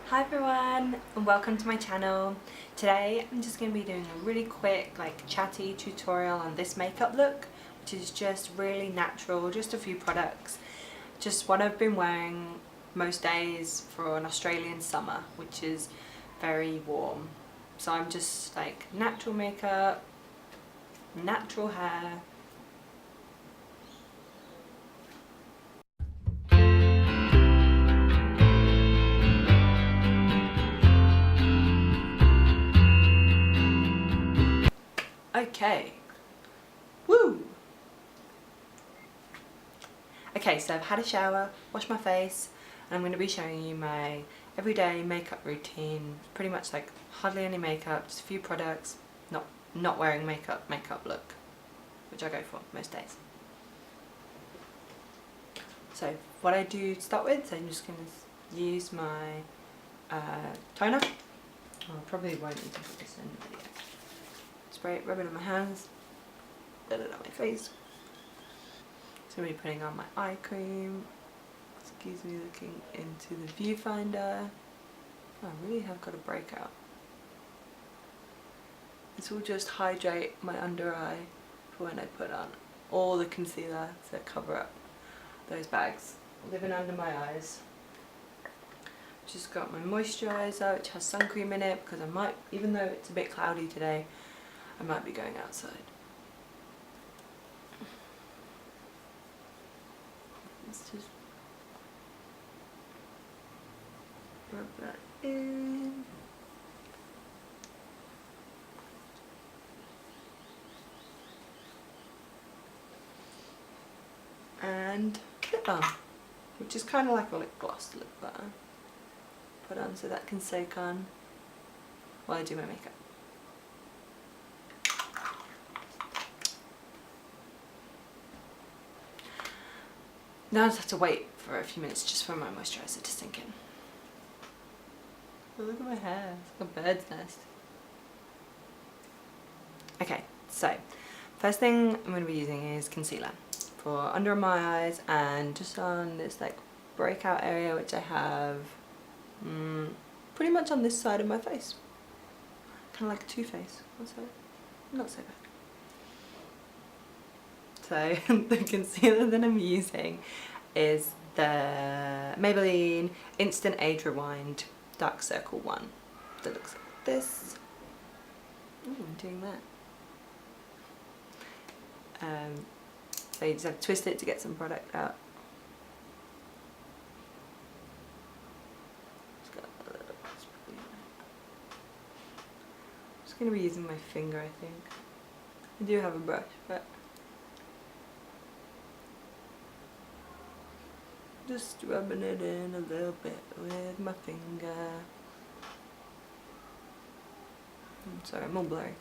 Hi everyone and welcome to my channel. Today I'm just going to be doing a really quick chatty tutorial on this makeup look, which is just really natural, just a few products, just what I've been wearing most days for an Australian summer, which is very warm. So I'm just natural makeup, natural hair. Okay. Woo! Okay, so I've had a shower, washed my face, and I'm going to be showing you my everyday makeup routine. Pretty much hardly any makeup, just a few products, not wearing makeup look, which I go for most days. So what I do to start with, so I'm just going to use my toner. I probably won't need to put this in the video. Spray it, rub it on my hands, put it on my face. So I'm going to be putting on my eye cream. Excuse me looking into the viewfinder. Oh, I really have got a breakout. This will just hydrate my under eye for when I put on all the concealer to cover up those bags living under my eyes. Just got my moisturiser, which has sun cream in it, because I might, even though it's a bit cloudy today, I might be going outside. Let's just rub that in. And lip balm, which is kind of like a lip gloss lip balm. Put on so that can soak on while I do my makeup. Now I just have to wait for a few minutes just for my moisturiser to sink in. Oh, look at my hair, it's like a bird's nest. Okay, so first thing I'm going to be using is concealer for under my eyes and just on this breakout area, which I have pretty much on this side of my face. Kind of like a two-face. Not so bad. So the concealer that I'm using is the Maybelline Instant Age Rewind Dark Circle one that looks like this. Ooh, I'm doing that. So you just have to twist it to get some product out. I'm just going to be using my finger, I think. I do have a brush, but just rubbing it in a little bit with my finger. I'm sorry, I'm all blurry.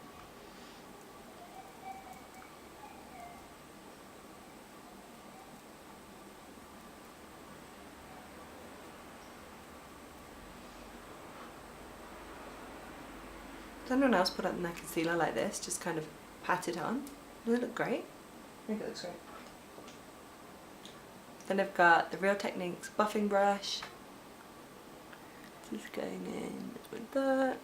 Does anyone else put on their concealer like this? Just kind of pat it on. Does it look great? I think it looks great. Then I've got the Real Techniques buffing brush. Just going in with that.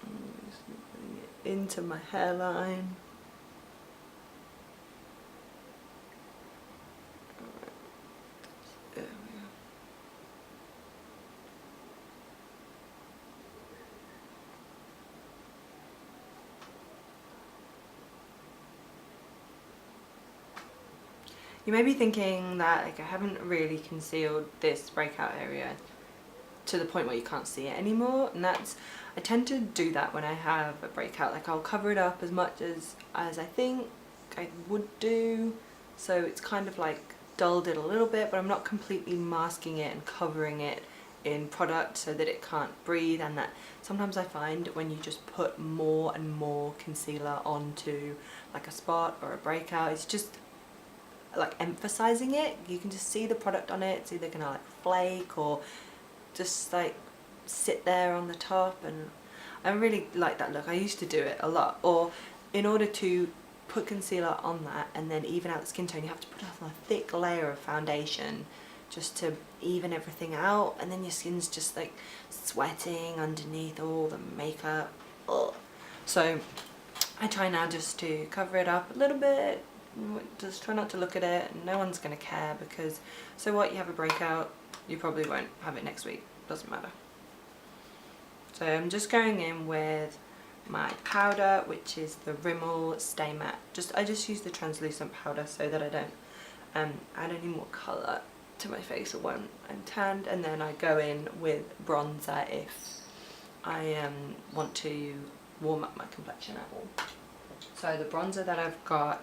And just putting it into my hairline. You may be thinking that I haven't really concealed this breakout area to the point where you can't see it anymore, and I tend to do that when I have a breakout. I'll cover it up as much as I think I would do, so it's kind of dulled it a little bit, but I'm not completely masking it and covering it in product so that it can't breathe. And that sometimes I find when you just put more and more concealer onto a spot or a breakout, it's just emphasizing it. You can just see the product on it. It's either gonna flake or just sit there on the top, and I really like that look. I used to do it a lot. Or in order to put concealer on that and then even out the skin tone, you have to put on a thick layer of foundation just to even everything out, and then your skin's just like sweating underneath all the makeup. Ugh. So I try now just to cover it up a little bit, just try not to look at it, and no one's going to care, because so what, you have a breakout, you probably won't have it next week, doesn't matter. So I'm just going in with my powder, which is the Rimmel Stay Matte. I just use the translucent powder so that I don't add any more colour to my face or when I'm tanned, and then I go in with bronzer if I want to warm up my complexion at all. So the bronzer that I've got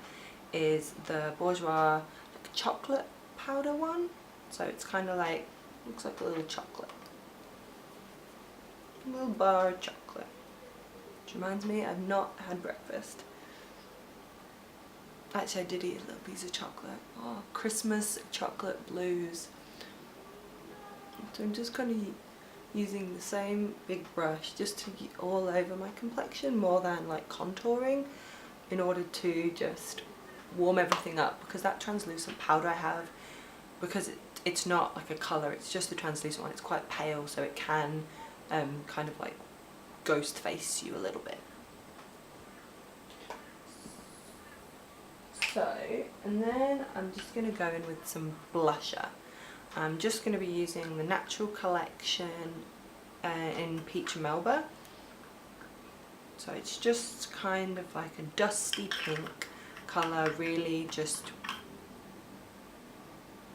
is the Bourjois like chocolate powder one. So it's kind of like, looks like a little chocolate. A little bar of chocolate. Which reminds me, I've not had breakfast. Actually, I did eat a little piece of chocolate. Oh, Christmas chocolate blues. So I'm just kind of using the same big brush just to get all over my complexion more than like contouring, in order to just warm everything up, because that translucent powder I have, because it's not like a colour, it's just the translucent one, it's quite pale, so it can kind of like ghost face you a little bit. So, and then I'm just going to go in with some blusher. I'm just going to be using the Natural Collection in Peach and Melba. So it's just kind of like a dusty pink colour, really just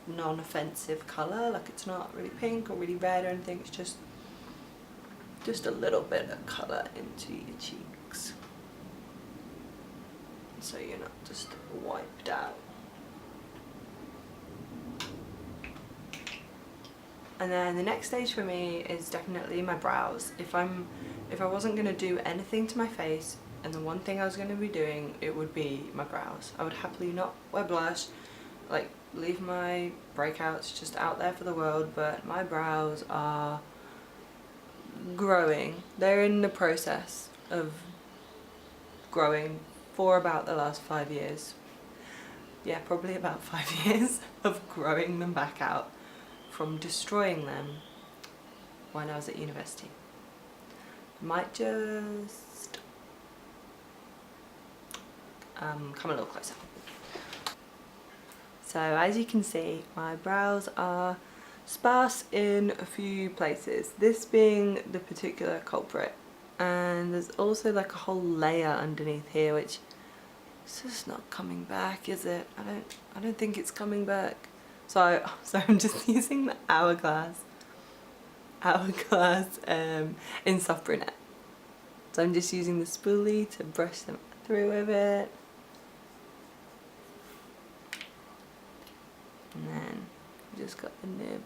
non-offensive colour, like it's not really pink or really red or anything, it's just a little bit of colour into your cheeks, so you're not just wiped out. And then the next stage for me is definitely my brows. If I wasn't going to do anything to my face, and the one thing I was going to be doing, it would be my brows. I would happily not wear blush, like leave my breakouts just out there for the world, but my brows are growing. They're in the process of growing for about the last 5 years. Yeah, probably about 5 years of growing them back out from destroying them when I was at university. Might just come a little closer. So as you can see, my brows are sparse in a few places, this being the particular culprit, and there's also like a whole layer underneath here which is just not coming back, is it? I don't think it's coming back. So I'm just using the Hourglass in Soft Brunette. So I'm just using the spoolie to brush them through with it. And then I've just got the nib.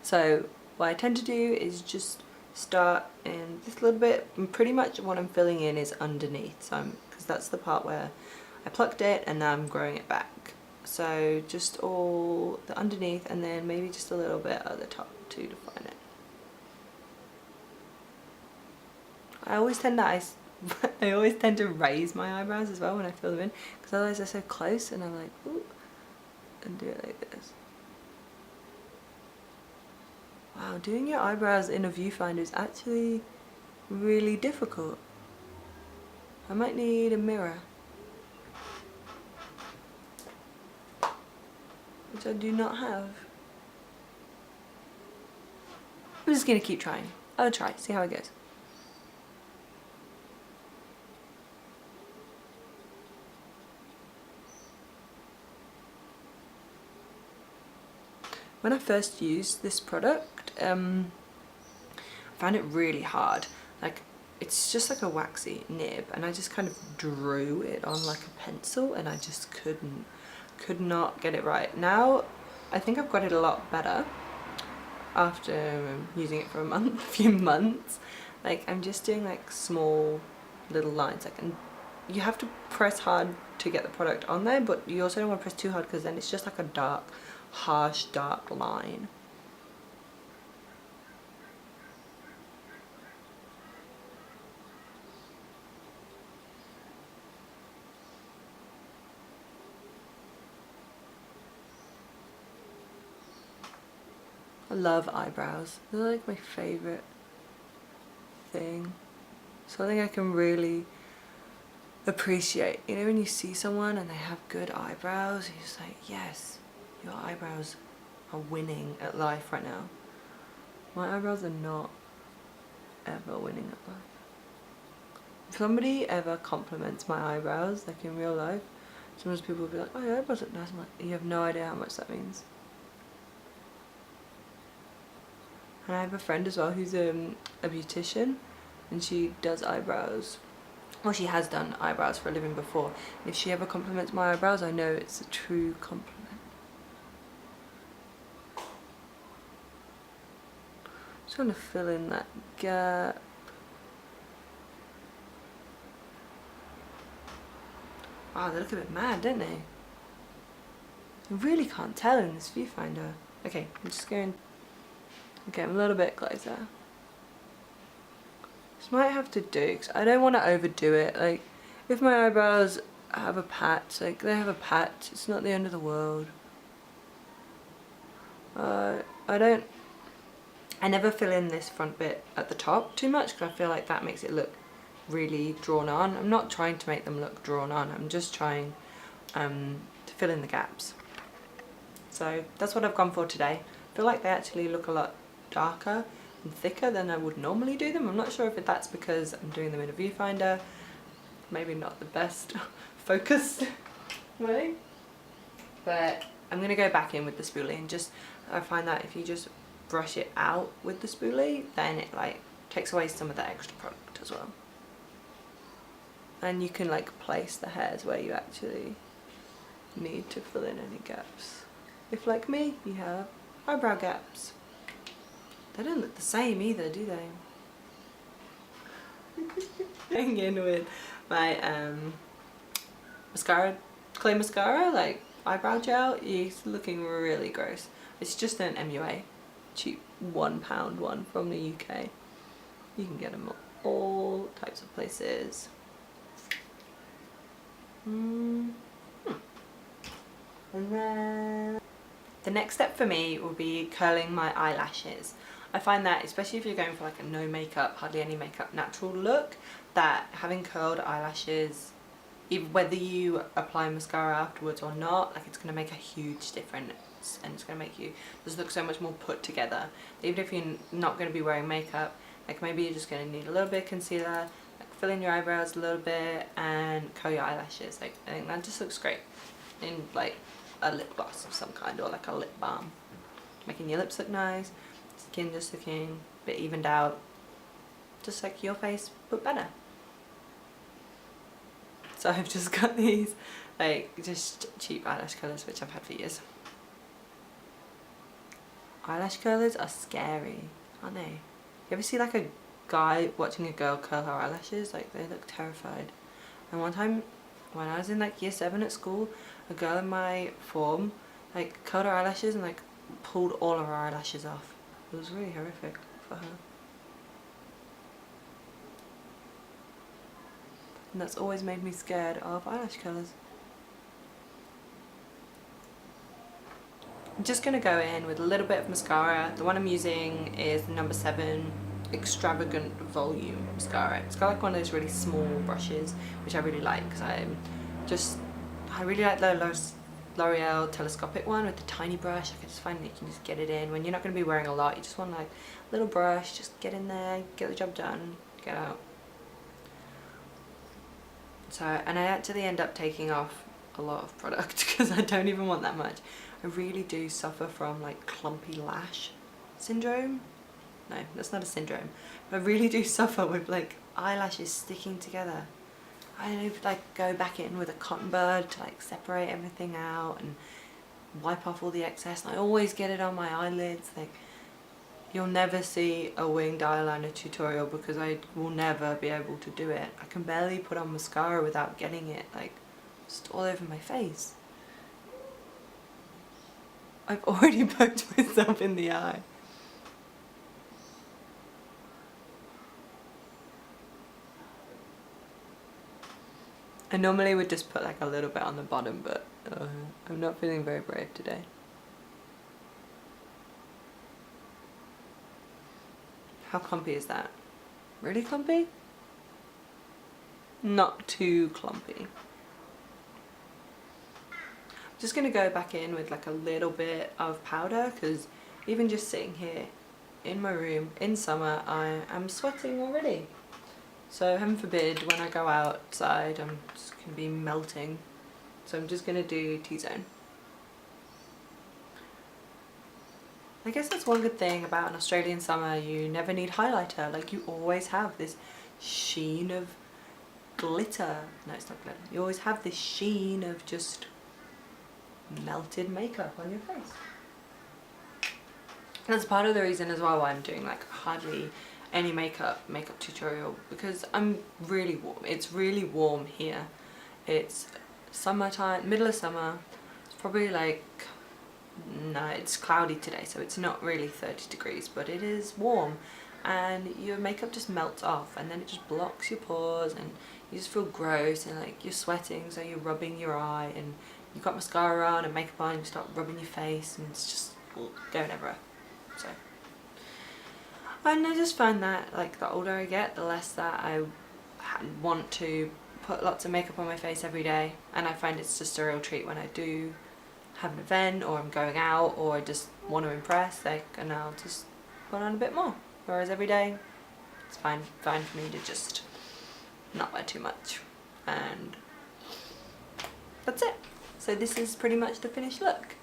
So what I tend to do is just start in this little bit, and pretty much what I'm filling in is underneath, so because that's the part where I plucked it and now I'm growing it back. So just all the underneath, and then maybe just a little bit at the top to define it. I always tend to raise my eyebrows as well when I fill them in, because otherwise they're so close, and I'm like, ooh, and do it like this. Wow, doing your eyebrows in a viewfinder is actually really difficult. I might need a mirror, which I do not have. I'm just gonna keep trying. I'll try, see how it goes. When I first used this product, I found it really hard. Like, it's just like a waxy nib, and I just kind of drew it on like a pencil, and I just could not get it right. Now I think I've got it a lot better after using it for a few months. Like, I'm just doing like small little lines, like, and you have to press hard to get the product on there, but you also don't want to press too hard, because then it's just like a dark, harsh dark line. I love eyebrows. They're like my favourite thing. Something I can really appreciate. You know, when you see someone and they have good eyebrows, you're just like, yes, your eyebrows are winning at life right now. My eyebrows are not ever winning at life. If somebody ever compliments my eyebrows, like in real life, sometimes people will be like, oh, your eyebrows look nice. I'm like, you have no idea how much that means. And I have a friend as well who's a beautician, and she does eyebrows. Well, she has done eyebrows for a living before. And if she ever compliments my eyebrows, I know it's a true compliment. Just want to fill in that gap. Wow, they look a bit mad, don't they? I really can't tell in this viewfinder. Okay, I'm just going... Okay, I'm a little bit closer. This might have to do, because I don't want to overdo it. Like, if my eyebrows have a patch, like they have a patch, it's not the end of the world. I never fill in this front bit at the top too much, because I feel like that makes it look really drawn on. I'm not trying to make them look drawn on, I'm just trying to fill in the gaps. So that's what I've gone for today. I feel like they actually look a lot darker and thicker than I would normally do them. I'm not sure if that's because I'm doing them in a viewfinder, maybe not the best focused way, but I'm going to go back in with the spoolie, and just, I find that if you just brush it out with the spoolie, then it like takes away some of the extra product as well. And you can like place the hairs where you actually need to fill in any gaps. If like me, you have eyebrow gaps. They don't look the same either, do they? Going in with my mascara, clay mascara, like eyebrow gel. It's looking really gross. It's just an MUA, cheap £1 one from the UK. You can get them at all types of places. And then the next step for me will be curling my eyelashes. I find that, especially if you're going for like a no makeup, hardly any makeup, natural look, that having curled eyelashes, even whether you apply mascara afterwards or not, like it's going to make a huge difference, and it's going to make you just look so much more put together. Even if you're not going to be wearing makeup, like maybe you're just going to need a little bit of concealer, like fill in your eyebrows a little bit and curl your eyelashes. Like I think that just looks great in like a lip gloss of some kind, or like a lip balm, making your lips look nice, skin just looking a bit evened out, just like your face but better. So I've just got these like just cheap eyelash curlers which I've had for years. Eyelash curlers are scary, aren't they? You ever see like a guy watching a girl curl her eyelashes? Like they look terrified. And one time when I was in like year 7 at school, a girl in my form like curled her eyelashes and like pulled all of her eyelashes off. It was really horrific for her. And that's always made me scared of eyelash curlers. I'm just going to go in with a little bit of mascara. The one I'm using is the No. 7 Extravagant Volume Mascara. It's got like one of those really small brushes, which I really like, because I really like the L'Oreal telescopic one with the tiny brush. I just find that you can just get it in when you're not going to be wearing a lot. You just want like a little brush, just get in there, get the job done, get out. So, and I actually end up taking off a lot of product because I don't even want that much. I really do suffer from like clumpy lash syndrome. No, that's not a syndrome. But I really do suffer with like eyelashes sticking together. I need to like go back in with a cotton bud to like separate everything out and wipe off all the excess. And I always get it on my eyelids. Like, you'll never see a winged eyeliner tutorial because I will never be able to do it. I can barely put on mascara without getting it like just all over my face. I've already poked myself in the eye. I normally would just put like a little bit on the bottom, but I'm not feeling very brave today. How clumpy is that? Really clumpy? Not too clumpy. I'm just gonna go back in with like a little bit of powder, because even just sitting here in my room in summer, I am sweating already. So heaven forbid when I go outside I'm just gonna be melting. So I'm just gonna do T-zone. I guess that's one good thing about an Australian summer, you never need highlighter. Like, you always have this sheen of glitter. No, it's not glitter. You always have this sheen of just melted makeup on your face. That's part of the reason as well why I'm doing like hardly any makeup tutorial, because I'm really warm. It's really warm here. It's summertime, middle of summer. It's probably like, no, it's cloudy today, so it's not really 30 degrees, but it is warm, and your makeup just melts off, and then it just blocks your pores, and you just feel gross, and like you're sweating, so you're rubbing your eye, and you've got mascara on and makeup on, and you start rubbing your face, and it's just going everywhere. So, and I just find that like the older I get, the less that I want to put lots of makeup on my face every day, and I find it's just a real treat when I do have an event, or I'm going out, or I just want to impress, like, and I'll just put on a bit more. Whereas every day, it's fine for me to just not wear too much, and that's it. So this is pretty much the finished look.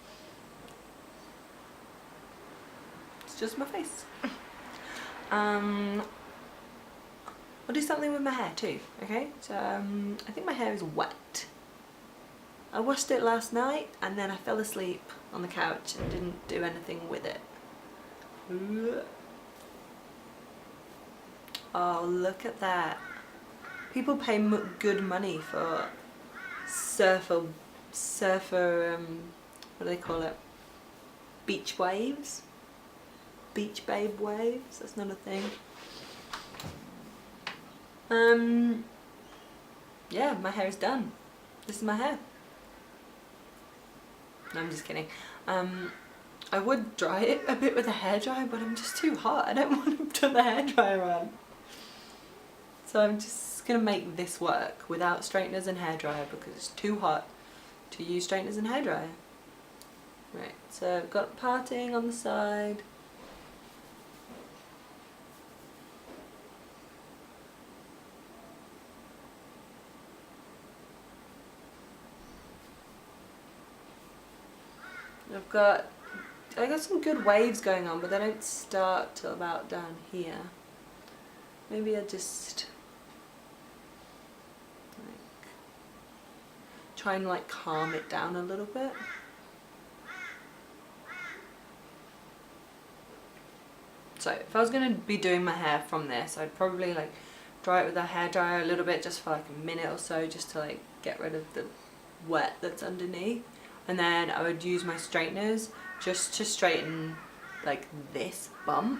It's just my face. I'll do something with my hair too. Okay, so I think my hair is wet. I washed it last night and then I fell asleep on the couch and didn't do anything with it. Oh, look at that. People pay good money for surfer, what do they call it? Beach waves? Beach babe waves? That's not a thing. Yeah, my hair is done. This is my hair. No, I'm just kidding. I would dry it a bit with a hairdryer, but I'm just too hot. I don't want to put the hairdryer on. So I'm just gonna make this work without straighteners and hairdryer because it's too hot to use straighteners and hairdryer. Right, so I've got parting on the side. I got some good waves going on, but they don't start till about down here. Maybe I just like try and like calm it down a little bit. So if I was going to be doing my hair from this, I'd probably like dry it with a hairdryer a little bit, just for like a minute or so, just to like get rid of the wet that's underneath. And then I would use my straighteners just to straighten like this bump.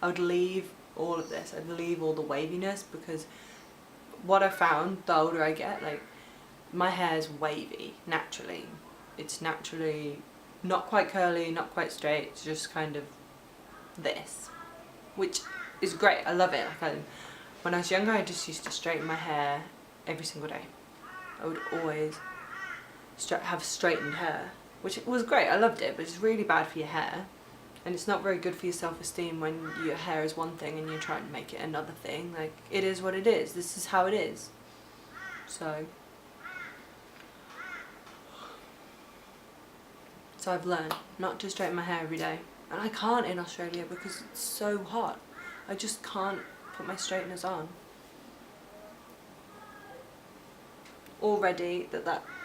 I would leave all of this, I'd leave all the waviness, because what I found, the older I get, like my hair's wavy naturally. It's naturally not quite curly, not quite straight, it's just kind of this, which is great. I love it. Like when I was younger, I just used to straighten my hair every single day. I would always have straightened hair, which was great. I loved it, but it's really bad for your hair, and it's not very good for your self-esteem when your hair is one thing and you're trying to make it another thing. Like, it is what it is. This is how it is. So I've learned not to straighten my hair every day, and I can't in Australia because it's so hot. I just can't put my straighteners on. Already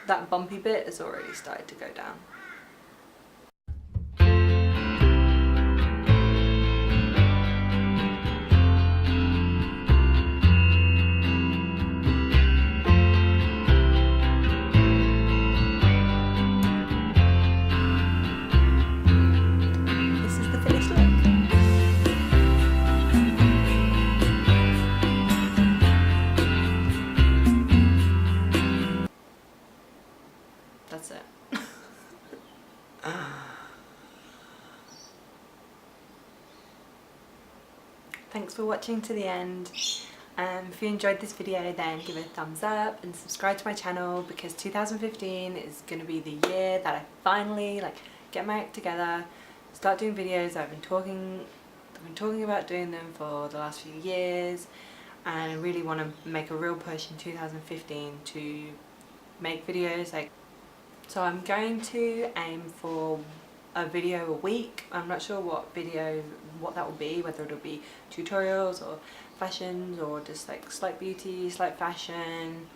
that bumpy bit has already started to go down. This is the finished look. That's it. Thanks for watching to the end. If you enjoyed this video, then give it a thumbs up and subscribe to my channel, because 2015 is going to be the year that I finally get my act together, start doing videos. I've been talking about doing them for the last few years, and I really want to make a real push in 2015 to make videos. So I'm going to aim for a video a week. I'm not sure what that will be, whether it'll be tutorials or fashions or just slight beauty, slight fashion,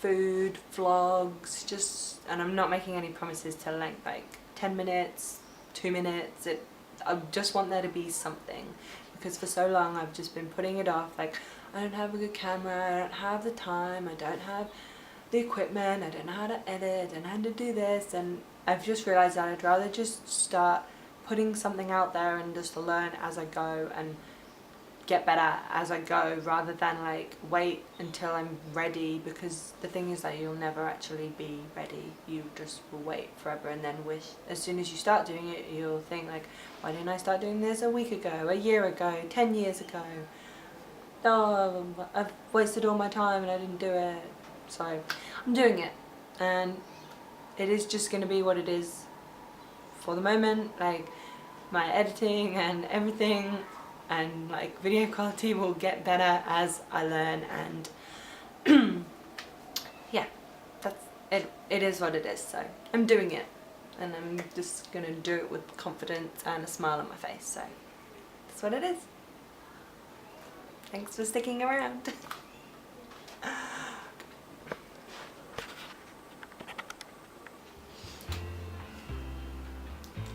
food, vlogs, and I'm not making any promises to length, 10 minutes, 2 minutes. I just want there to be something, because for so long I've just been putting it off. I don't have a good camera, I don't have the time, I don't have the equipment, I don't know how to edit, I don't know how to do this, and I've just realised that I'd rather just start putting something out there and just learn as I go and get better as I go, rather than wait until I'm ready, because the thing is that you'll never actually be ready. You just will wait forever and then wish as soon as you start doing it, you'll think why didn't I start doing this a week ago, a year ago, 10 years ago? Oh, I've wasted all my time and I didn't do it. So I'm doing it, and it is just going to be what it is for the moment. My editing and everything and video quality will get better as I learn, and yeah, that's it. It is what it is. So I'm doing it, and I'm just going to do it with confidence and a smile on my face. So that's what it is. Thanks for sticking around.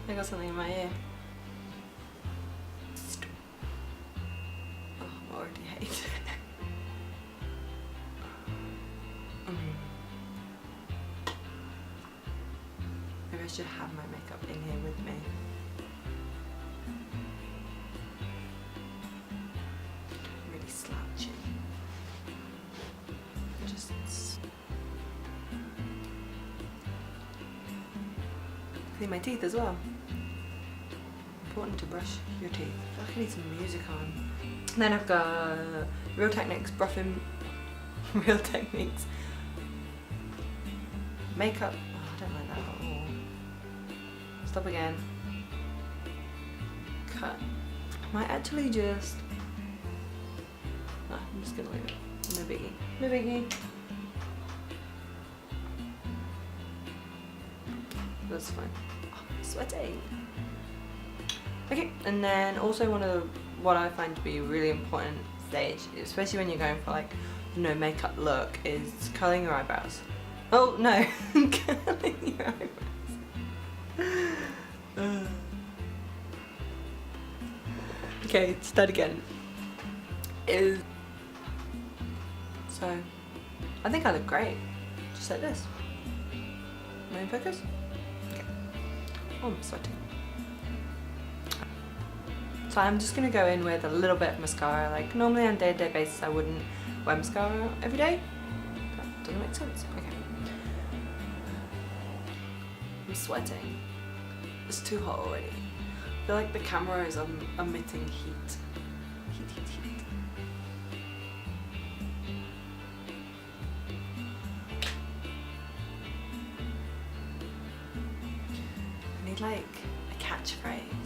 I got something in my ear. Oh, I already hate it. Maybe I should have my makeup in here with me. I'm really slouchy. Clean my teeth as well. Important to brush your teeth. I feel like I need some music on. And then I've got Real Techniques Real Techniques makeup. Oh, I don't like that at all. Stop again. Cut. I might actually just. No, I'm just gonna leave it. No biggie. No biggie. That's fine. Oh, I'm sweating. Okay, and then also what I find to be a really important stage, especially when you're going for no makeup look, is curling your eyebrows. Oh no, curling your eyebrows. Okay, start again. So I think I look great, just like this. Am I in focus? Okay. Oh, I'm sweating. So I'm just going to go in with a little bit of mascara. Normally on a day-to-day basis I wouldn't wear mascara every day. That doesn't make sense. Okay. I'm sweating. It's too hot already. I feel like the camera is emitting heat. Heat. I need a catchphrase.